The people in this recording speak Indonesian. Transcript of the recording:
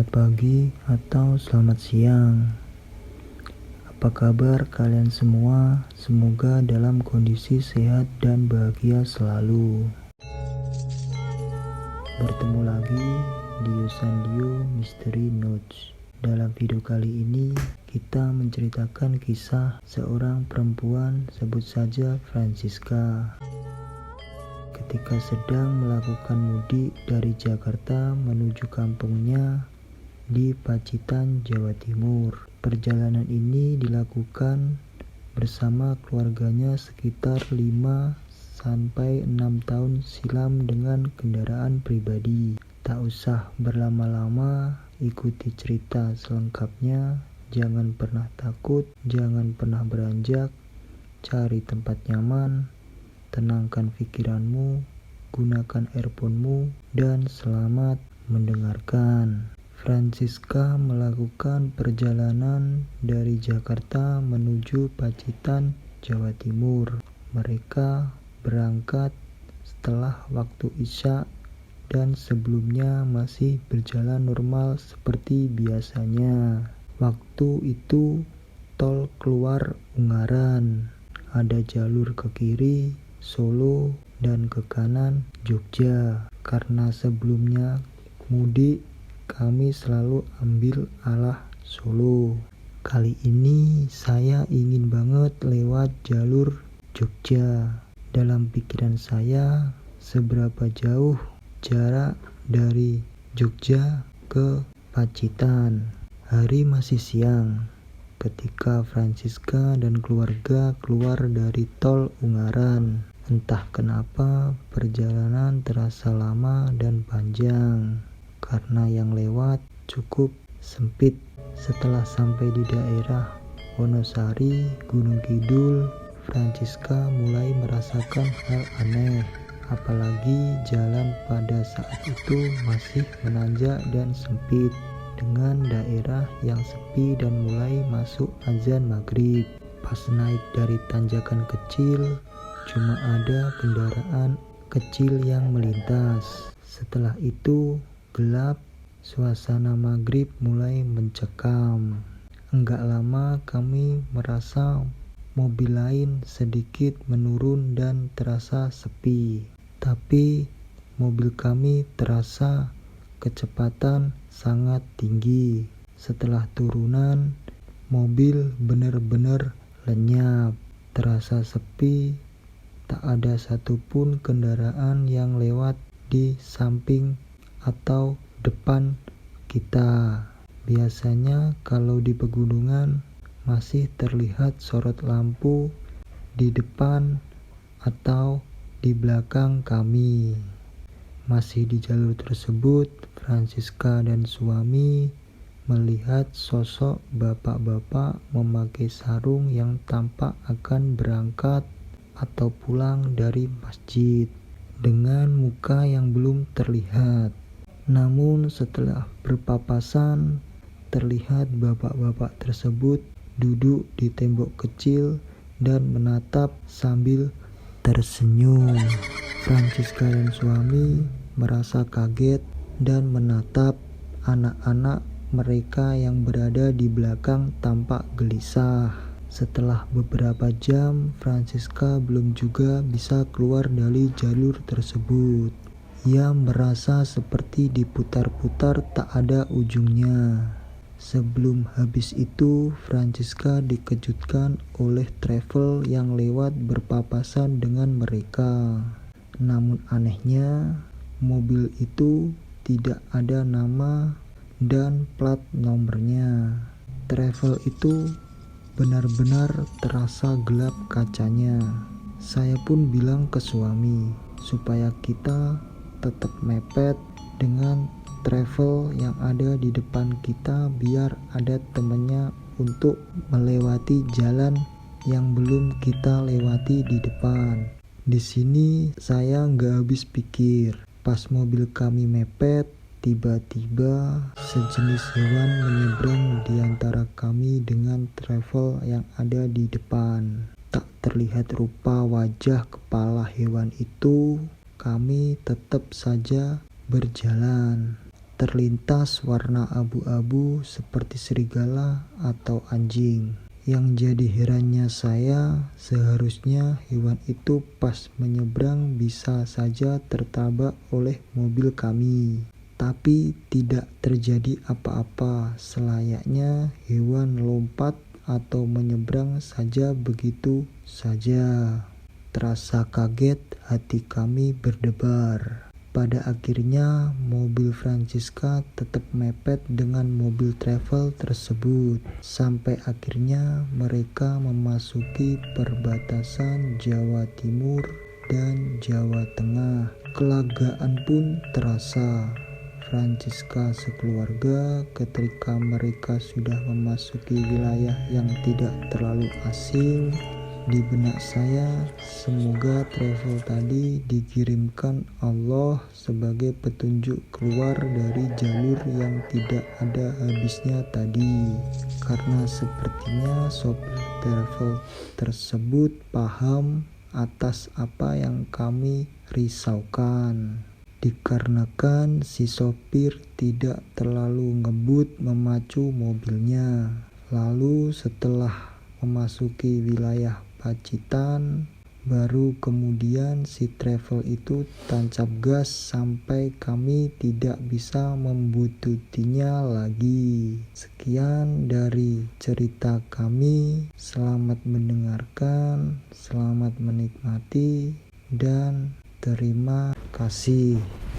Selamat pagi atau selamat siang. Apa kabar kalian semua? Semoga dalam kondisi sehat dan bahagia selalu. Bertemu lagi di Yosandio Mystery Notes. Dalam video kali ini kita menceritakan kisah seorang perempuan, sebut saja Francisca. Ketika sedang melakukan mudik dari Jakarta menuju kampungnya di Pacitan, Jawa Timur. Perjalanan ini dilakukan bersama keluarganya sekitar 5-6 tahun silam dengan kendaraan pribadi. Tak usah berlama-lama, ikuti cerita selengkapnya. Jangan pernah takut, jangan pernah beranjak, cari tempat nyaman, tenangkan pikiranmu, gunakan earphone-mu, dan selamat mendengarkan. Francisca melakukan perjalanan dari Jakarta menuju Pacitan, Jawa Timur. Mereka berangkat setelah waktu Isya dan sebelumnya masih berjalan normal seperti biasanya. Waktu itu tol keluar Ungaran, ada jalur ke kiri Solo dan ke kanan Jogja. Karena sebelumnya mudik, kami selalu ambil arah Solo. Kali ini saya ingin banget lewat jalur Jogja. Dalam pikiran saya, seberapa jauh jarak dari Jogja ke Pacitan. Hari masih siang ketika Francisca dan keluarga keluar dari tol Ungaran. Entah kenapa perjalanan terasa lama dan panjang karena yang lewat cukup sempit. Setelah sampai di daerah Wonosari, Gunung Kidul, Francisca mulai merasakan hal aneh. Apalagi jalan pada saat itu masih menanjak dan sempit dengan daerah yang sepi dan mulai masuk azan maghrib. Pas naik dari tanjakan kecil, cuma ada kendaraan kecil yang melintas. Setelah itu gelap, suasana maghrib mulai mencekam. Enggak lama kami merasa mobil lain sedikit menurun dan terasa sepi. Tapi mobil kami terasa kecepatan sangat tinggi. Setelah turunan, mobil benar-benar lenyap. Terasa sepi, tak ada satupun kendaraan yang lewat di samping atau depan kita. Biasanya kalau di pegunungan masih terlihat sorot lampu di depan atau di belakang kami. Masih di jalur tersebut, Francisca dan suami melihat sosok bapak-bapak memakai sarung yang tampak akan berangkat atau pulang dari masjid dengan muka yang belum terlihat. Namun setelah berpapasan, terlihat bapak-bapak tersebut duduk di tembok kecil dan menatap sambil tersenyum. Francisca dan suami merasa kaget dan menatap anak-anak mereka yang berada di belakang tampak gelisah. Setelah beberapa jam, Francisca belum juga bisa keluar dari jalur tersebut. Ia merasa seperti diputar-putar tak ada ujungnya. Sebelum habis itu, Francisca dikejutkan oleh travel yang lewat berpapasan dengan mereka. Namun anehnya, mobil itu tidak ada nama dan plat nomornya. Travel itu benar-benar terasa gelap kacanya. Saya pun bilang ke suami supaya kita tetap mepet dengan travel yang ada di depan kita biar ada temannya untuk melewati jalan yang belum kita lewati di depan. Di sini saya nggak habis pikir. Pas mobil kami mepet, tiba-tiba sejenis hewan menyeberang di antara kami dengan travel yang ada di depan. Tak terlihat rupa wajah kepala hewan itu, kami tetap saja berjalan. terlintas warna abu-abu seperti serigala atau anjing. Yang jadi herannya saya, seharusnya hewan itu pas menyeberang bisa saja tertabrak oleh mobil kami. Tapi tidak terjadi apa-apa, selayaknya hewan lompat atau menyeberang saja begitu saja. Terasa kaget, hati kami berdebar. Pada akhirnya, mobil Francisca tetap mepet dengan mobil travel tersebut. Sampai akhirnya mereka memasuki perbatasan Jawa Timur dan Jawa Tengah. Kelegaan pun terasa. Francisca sekeluarga ketika mereka sudah memasuki wilayah yang tidak terlalu asing. Di benak saya, semoga travel tadi dikirimkan Allah sebagai petunjuk keluar dari jalur yang tidak ada habisnya tadi. Karena sepertinya sopir travel tersebut paham atas apa yang kami risaukan. Dikarenakan si sopir tidak terlalu ngebut memacu mobilnya. Lalu setelah memasuki wilayah Pacitan, baru kemudian si travel itu tancap gas sampai kami tidak bisa membututinya lagi. Sekian dari cerita kami. Selamat mendengarkan, selamat menikmati, dan terima kasih.